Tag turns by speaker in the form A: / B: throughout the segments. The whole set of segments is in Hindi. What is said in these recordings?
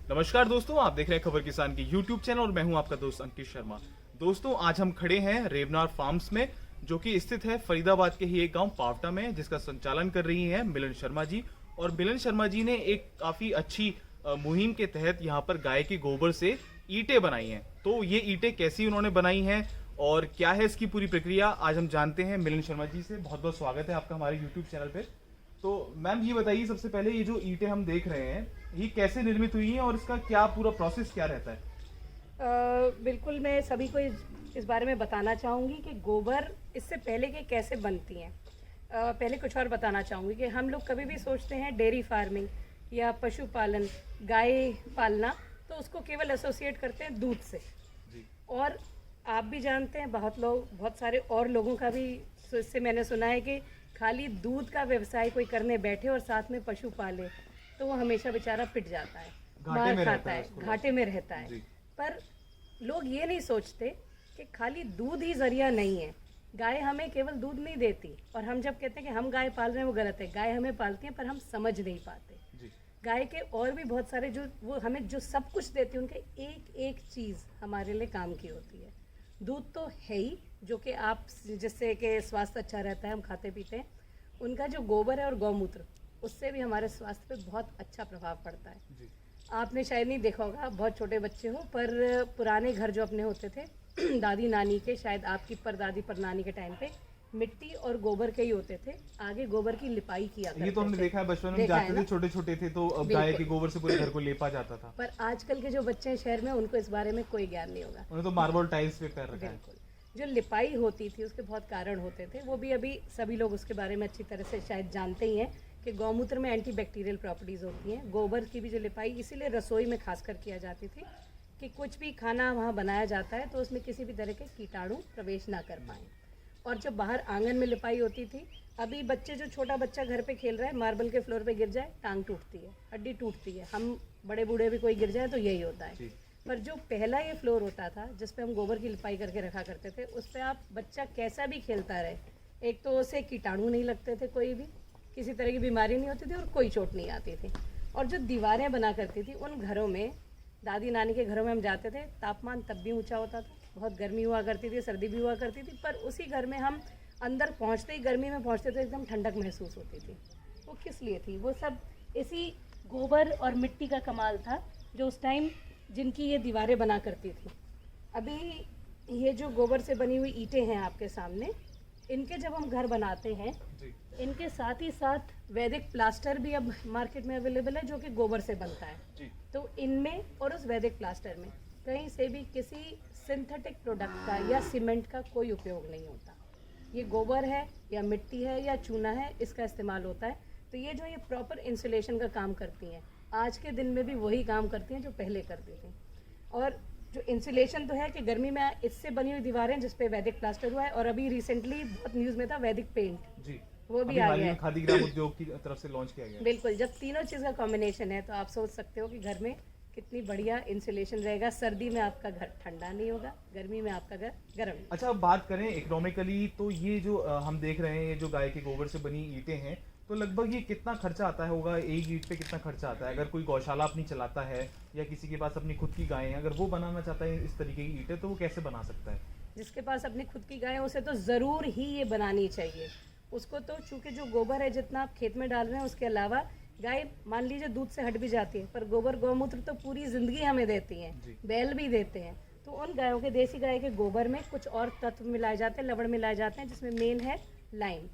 A: नमस्कार दोस्तों, आप देख रहे हैं खबर किसान की यूट्यूब चैनल और मैं हूं आपका दोस्त अंकित शर्मा। दोस्तों, आज हम खड़े हैं रेवनार फार्म्स में, जो कि स्थित है फरीदाबाद के ही एक गांव पावटा में, जिसका संचालन कर रही हैं मिलन शर्मा जी। और मिलन शर्मा जी ने एक काफी अच्छी मुहिम के तहत यहाँ पर गाय के गोबर से ईंटें बनाई हैं। तो ये ईंटें कैसी उन्होंने बनाई हैं और क्या है इसकी पूरी प्रक्रिया, आज हम जानते हैं मिलन शर्मा जी से। बहुत बहुत स्वागत है आपका हमारे यूट्यूब चैनल पे। तो मैम ये बताइए, सबसे पहले ये जो ईंटें हम देख रहे हैं, ये कैसे निर्मित हुई हैं और इसका क्या पूरा प्रोसेस क्या रहता है?
B: बिल्कुल, मैं सभी को इस बारे में बताना चाहूँगी कि गोबर इससे पहले के कैसे बनती हैं। पहले कुछ और बताना चाहूँगी कि हम लोग कभी भी सोचते हैं डेयरी फार्मिंग या पशुपालन, गाय पालना, तो उसको केवल एसोसिएट करते हैं दूध से।
A: जी।
B: और आप भी जानते हैं, बहुत सारे और लोगों का भी इससे मैंने सुना है कि खाली दूध का व्यवसाय कोई करने बैठे और साथ में पशु पाले तो वो हमेशा बेचारा पिट जाता है, मार खाता है, घाटे में रहता है। पर लोग ये नहीं सोचते कि खाली दूध ही जरिया नहीं है। गाय हमें केवल दूध नहीं देती, और हम जब कहते हैं कि हम गाय पाल रहे हैं वो गलत है। गाय हमें पालती है पर हम समझ नहीं पाते। गाय के और भी बहुत सारे जो वो हमें जो सब कुछ देती है, उनके एक एक चीज़ हमारे लिए काम की होती है। दूध तो है ही, जो कि आप जिससे कि स्वास्थ्य अच्छा रहता है, हम खाते पीते हैं। उनका जो गोबर है और गौमूत्र, उससे भी हमारे स्वास्थ्य पे बहुत अच्छा प्रभाव पड़ता है। जी। आपने शायद नहीं देखा होगा, बहुत छोटे बच्चे हो, पर पुराने घर जो अपने होते थे दादी नानी के, शायद आपकी परदादी परनानी के टाइम पे मिट्टी और गोबर के ही होते थे। आगे गोबर की लिपाई किया करते थे।
A: ये तो हमने देखा है, बचपन में जाते थे, छोटे छोटे थे तो गाय के गोबर से पूरे घर को लेपा जाता था।
B: पर आजकल के जो बच्चे हैं शहर में, उनको इस बारे में कोई ज्ञान नहीं होगा।
A: उन्हें तो मार्बल टाइल्स पे पैर रखा है।
B: बिल्कुल। जो लिपाई होती थी उसके बहुत कारण होते थे, वो भी अभी सभी लोग उसके बारे में अच्छी तरह से शायद जानते ही हैं कि गौमूत्र में एंटीबैक्टीरियल प्रॉपर्टीज़ होती हैं। गोबर की भी जो लिपाई इसीलिए रसोई में खासकर किया जाती थी कि कुछ भी खाना वहाँ बनाया जाता है तो उसमें किसी भी तरह के कीटाणु प्रवेश ना कर पाएँ। और जब बाहर आंगन में लिपाई होती थी, अभी बच्चे, जो छोटा बच्चा घर पे खेल रहा है, मार्बल के फ्लोर पे गिर जाए, टांग टूटती है, हड्डी टूटती है। हम बड़े बूढ़े भी कोई गिर जाए तो यही होता है। पर जो पहला ये फ्लोर होता था जिस पे हम गोबर की लिपाई करके रखा करते थे, उस पे आप बच्चा कैसा भी खेलता रहे, एक तो उसे कीटाणु नहीं लगते थे, कोई भी किसी तरह की बीमारी नहीं होती थी और कोई चोट नहीं आती थी। और जो दीवारें बना करती थी उन घरों में, दादी नानी के घरों में हम जाते थे, तापमान तब भी ऊंचा होता था, बहुत गर्मी हुआ करती थी, सर्दी भी हुआ करती थी, पर उसी घर में हम अंदर पहुंचते ही, गर्मी में पहुंचते तो एकदम ठंडक महसूस होती थी। वो किस लिए थी? वो सब इसी गोबर और मिट्टी का कमाल था, जो उस टाइम जिनकी ये दीवारें बना करती थी। अभी ये जो गोबर से बनी हुई ईंटें हैं आपके सामने, इनके जब हम घर बनाते हैं, इनके साथ ही साथ वैदिक प्लास्टर भी अब मार्केट में अवेलेबल है, जो कि गोबर से बनता है। तो इनमें और उस वैदिक प्लास्टर में कहीं से भी किसी सिंथेटिक प्रोडक्ट का या सीमेंट का कोई उपयोग नहीं होता। ये गोबर है या मिट्टी है या चूना है, इसका इस्तेमाल होता है। तो ये जो ये प्रॉपर इंसुलेशन का काम करती हैं, आज के दिन में भी वही काम करती हैं जो पहले करती थी। और जो इंसुलेशन तो है कि गर्मी में इससे बनी हुई दीवारें जिस पे वैदिक प्लास्टर हुआ है, और अभी रिसेंटली बहुत न्यूज़ में था वैदिक पेंट जी, वो भी आ गया है,
A: खादी ग्राम उद्योग की तरफ से लॉन्च किया गया।
B: बिल्कुल। जब तीनों चीज़ का कॉम्बिनेशन है तो आप सोच सकते हो कि घर में कितनी बढ़िया इंसुलेशन रहेगा। सर्दी में आपका घर ठंडा नहीं होगा, गर्मी में आपका घर गर्म नहीं।
A: अच्छा, अब बात करें इकोनॉमिकली, तो ये जो हम देख रहे हैं, ये जो गाय के गोबर से बनी ईंटें हैं, तो लगभग ये कितना खर्चा आता है होगा? एक ईंट पे कितना खर्चा आता है? अगर कोई गौशाला अपनी चलाता है या किसी के पास अपनी खुद की गाय है, अगर वो बनाना चाहता है इस तरीके की ईंटें, तो वो कैसे बना सकता है?
B: जिसके पास अपनी खुद की गाय है उसे तो ज़रूर ही ये बनानी चाहिए। उसको तो, चूँकि जो गोबर है जितना आप खेत में डाल रहे हैं, उसके अलावा गाय मान लीजिए दूध से हट भी जाती है, पर गोबर गौमूत्र तो पूरी ज़िंदगी हमें देती हैं, बैल भी देते हैं। तो उन गायों के, देसी गाय के गोबर में कुछ और तत्व मिलाए जाते हैं, लवण मिलाए जाते हैं, जिसमें मेन है लाइम।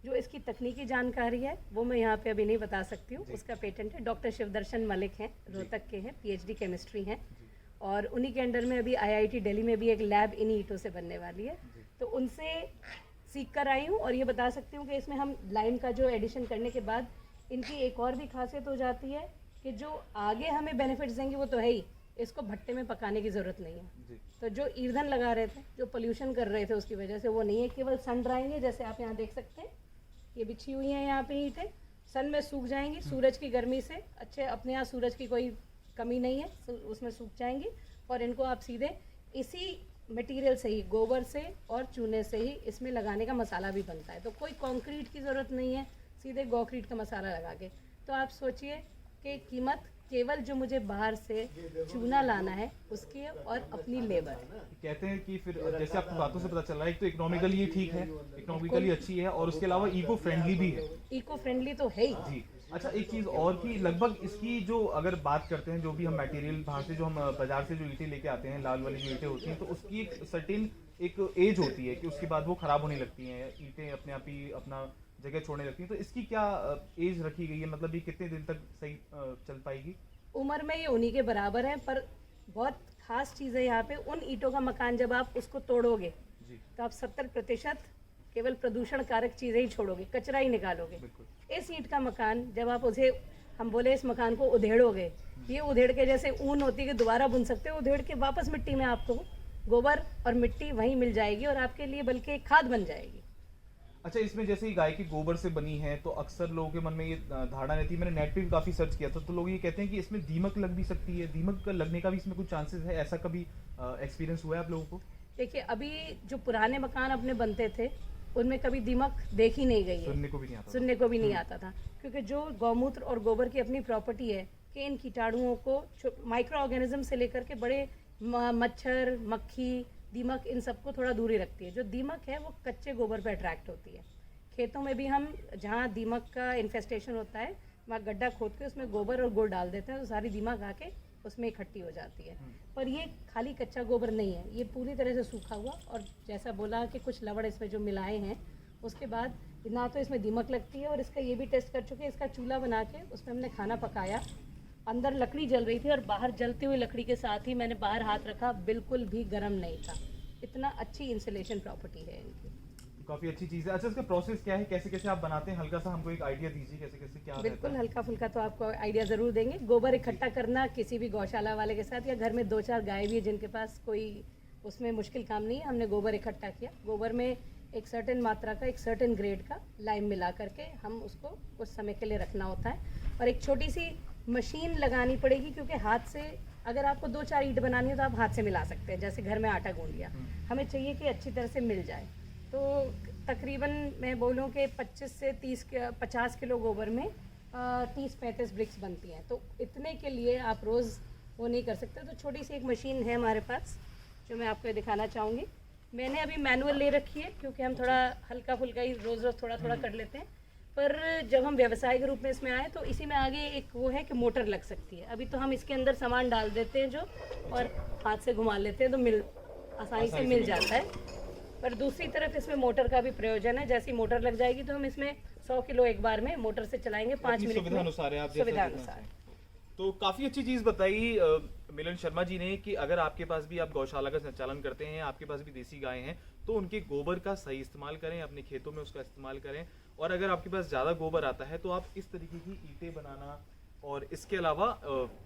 B: जो इसकी तकनीकी जानकारी है वो मैं यहाँ पे अभी नहीं बता सकती हूँ। उसका पेटेंट है, डॉक्टर शिवदर्शन मलिक हैं, रोहतक के हैं, PhD केमिस्ट्री हैं, और उन्हीं के अंडर में अभी IIT दिल्ली में भी एक लैब इन ईंटों से बनने वाली है। तो उनसे सीख कर आई हूँ और ये बता सकती हूँ कि इसमें हम लाइम का जो एडिशन करने के बाद इनकी एक और भी खासियत हो जाती है कि जो आगे हमें बेनिफिट्स देंगे वो तो है ही, इसको भट्टे में पकाने की ज़रूरत नहीं है। तो जो ईंधन लगा रहे थे, जो पोल्यूशन कर रहे थे, उसकी वजह से वो नहीं है। केवल सन ड्राइंग, जैसे आप यहाँ देख सकते हैं, ये बिछी हुई हैं यहाँ पे ईंटें, सन में सूख जाएंगी सूरज की गर्मी से। अच्छे, अपने यहाँ सूरज की कोई कमी नहीं है, उसमें सूख जाएंगी। और इनको आप सीधे इसी मटेरियल से ही, गोबर से और चूने से ही इसमें लगाने का मसाला भी बनता है। तो कोई कंक्रीट की ज़रूरत नहीं है, सीधे गौक्रीट का मसाला लगा के। तो आप सोचिए कि कीमत केवल जो मुझे बाहर से चूना लाना है उसकी और अपनी लेबर।
A: कहते हैं कि फिर जैसे आपकी बातों से पता चल रहा है, एक तो इकोनॉमिकली ठीक है, इकोनॉमिकली अच्छी है, और उसके अलावा इको फ्रेंडली भी है।
B: इको फ्रेंडली तो है ही
A: जी। अच्छा, एक चीज और कि लगभग इसकी जो अगर बात करते हैं, जो भी हम मटेरियल बाहर से जो हम बाजार से जो ईंटें लेके आते हैं, लाल वाली जो ईंटें होती हैं, तो उसकी एक सर्टेन एक एज होती है कि उसके बाद वो खराब होने लगती हैं, ईंटें अपने आप ही अपना जगह छोड़ने लगती हैं। तो इसकी क्या एज रखी गई है, मतलब ये कितने दिन तक सही चल पाएगी?
B: उम्र में ये उन्हीं के बराबर है, पर बहुत खास चीज़ है यहाँ पे, उन ईंटों का मकान जब आप उसको तोड़ोगे
A: जी।
B: तो आप 70% केवल प्रदूषण कारक चीज़ें ही छोड़ोगे, कचरा ही निकालोगे। इस ईंट का मकान जब आप उसे, हम बोले इस मकान को उधेड़ोगे, ये उधेड़ के जैसे ऊन होती है कि दोबारा बुन सकते हो, उधेड़ के वापस मिट्टी में आपको गोबर और मिट्टी वहीं मिल जाएगी और आपके लिए बल्कि एक खाद बन जाएगी।
A: अच्छा, इसमें जैसे ही गाय के गोबर से बनी है, तो अक्सर लोगों के मन में ये धारणा रहती है, मैंने नेट पे भी काफी सर्च किया था, तो लोग ये कहते हैं कि इसमें दीमक लग भी सकती है, दीमक का लगने का भी इसमें कुछ चांसेस है, ऐसा कभी एक्सपीरियंस हुआ है आप लोगों को?
B: देखिए, अभी जो पुराने मकान अपने बनते थे उनमें कभी दीमक देखी नहीं गई है,
A: सुनने को भी नहीं आता,
B: सुनने को भी नहीं आता था, क्योंकि जो गौमूत्र और गोबर की अपनी प्रॉपर्टी है कि इन कीटाणुओं को, माइक्रो ऑर्गेनिज्म से लेकर के बड़े मच्छर, मक्खी, दीमक, इन सबको थोड़ा दूरी रखती है। जो दीमक है वो कच्चे गोबर पे अट्रैक्ट होती है। खेतों में भी हम जहाँ दीमक का इन्फेस्टेशन होता है वहाँ गड्ढा खोद के उसमें गोबर और गुड़ डाल देते हैं, तो सारी दीमक आके उसमें इकट्ठी हो जाती है। पर ये खाली कच्चा गोबर नहीं है, ये पूरी तरह से सूखा हुआ, और जैसा बोला कि कुछ लवड़ इसमें जो मिलाए हैं, उसके बाद ना तो इसमें दीमक लगती है, और इसका ये भी टेस्ट कर चुके हैं, इसका चूल्हा बना के उसमें हमने खाना पकाया, अंदर लकड़ी जल रही थी और बाहर जलती हुई लकड़ी के साथ ही मैंने बाहर हाथ रखा, बिल्कुल भी गर्म नहीं था। इतना अच्छी इंसुलेशन प्रॉपर्टी है इनकी,
A: काफी अच्छी चीज है। अच्छा, इसका प्रोसेस क्या है, कैसे कैसे आप बनाते हैं, हल्का सा हमको एक आइडिया दीजिए, कैसे कैसे क्या
B: बिल्कुल हल्का फुल्का तो आपको आइडिया ज़रूर देंगे। गोबर इकट्ठा करना किसी भी गौशाला वाले के साथ, या घर में 2-4 गाय भी है जिनके पास कोई उसमें मुश्किल काम नहीं है, हमने गोबर इकट्ठा किया। गोबर में एक सर्टेन मात्रा का, एक सर्टेन ग्रेड का लाइम मिला करके हम उसको कुछ समय के लिए रखना होता है, और एक छोटी सी मशीन लगानी पड़ेगी, क्योंकि हाथ से अगर आपको 2-4 ईंट बनानी है तो आप हाथ से मिला सकते हैं, जैसे घर में आटा गूंद लिया। हमें चाहिए कि अच्छी तरह से मिल जाए, तो तकरीबन मैं बोलूँ कि 25 से 50 किलो गोबर में 30-35 ब्रिक्स बनती हैं। तो इतने के लिए आप रोज़ वो नहीं कर सकते, तो छोटी सी एक मशीन है हमारे पास जो मैं आपको दिखाना चाहूँगी। मैंने अभी मैनुअल ले रखी है, क्योंकि हम थोड़ा हल्का फुल्का ही रोज़ थोड़ा थोड़ा कर लेते हैं, पर जब हम व्यवसाय के रूप में इसमें आए तो इसी में आगे एक वो है कि मोटर लग सकती है। अभी तो हम इसके अंदर सामान डाल देते हैं जो, और हाथ से घुमा लेते हैं तो आसानी से मिल जाता है, पर दूसरी तरफ इसमें मोटर का भी प्रयोजन है। जैसी मोटर लग जाएगी तो हम इसमें 100 किलो एक बार में मोटर से चलाएंगे 5 मिनट में, सुविधानुसार।
A: तो काफी अच्छी चीज बताई मिलन शर्मा जी ने कि अगर आपके पास भी आप गौशाला का संचालन करते हैं, आपके पास भी देसी गायें हैं, तो उनके गोबर का सही इस्तेमाल करें, अपने खेतों में उसका इस्तेमाल करें, और अगर आपके पास ज़्यादा गोबर आता है तो आप इस तरीके की ईंटें बनाना, और इसके अलावा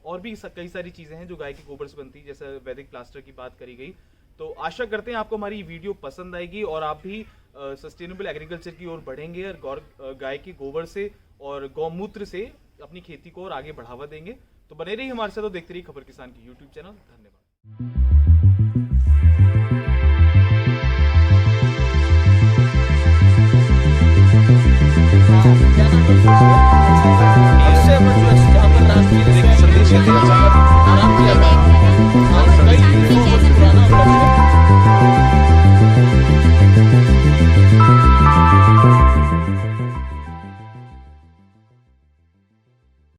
A: और भी कई सारी चीज़ें हैं जो गाय के गोबर से बनती है, जैसे वैदिक प्लास्टर की बात करी गई। तो आशा करते हैं आपको हमारी वीडियो पसंद आएगी और आप भी सस्टेनेबल एग्रीकल्चर की ओर बढ़ेंगे और गाय के गोबर से और गौमूत्र से अपनी खेती को और आगे बढ़ावा देंगे। तो बने रहिए हमारे साथ और देखते रहिए खबर किसान की यूट्यूब चैनल। धन्यवाद।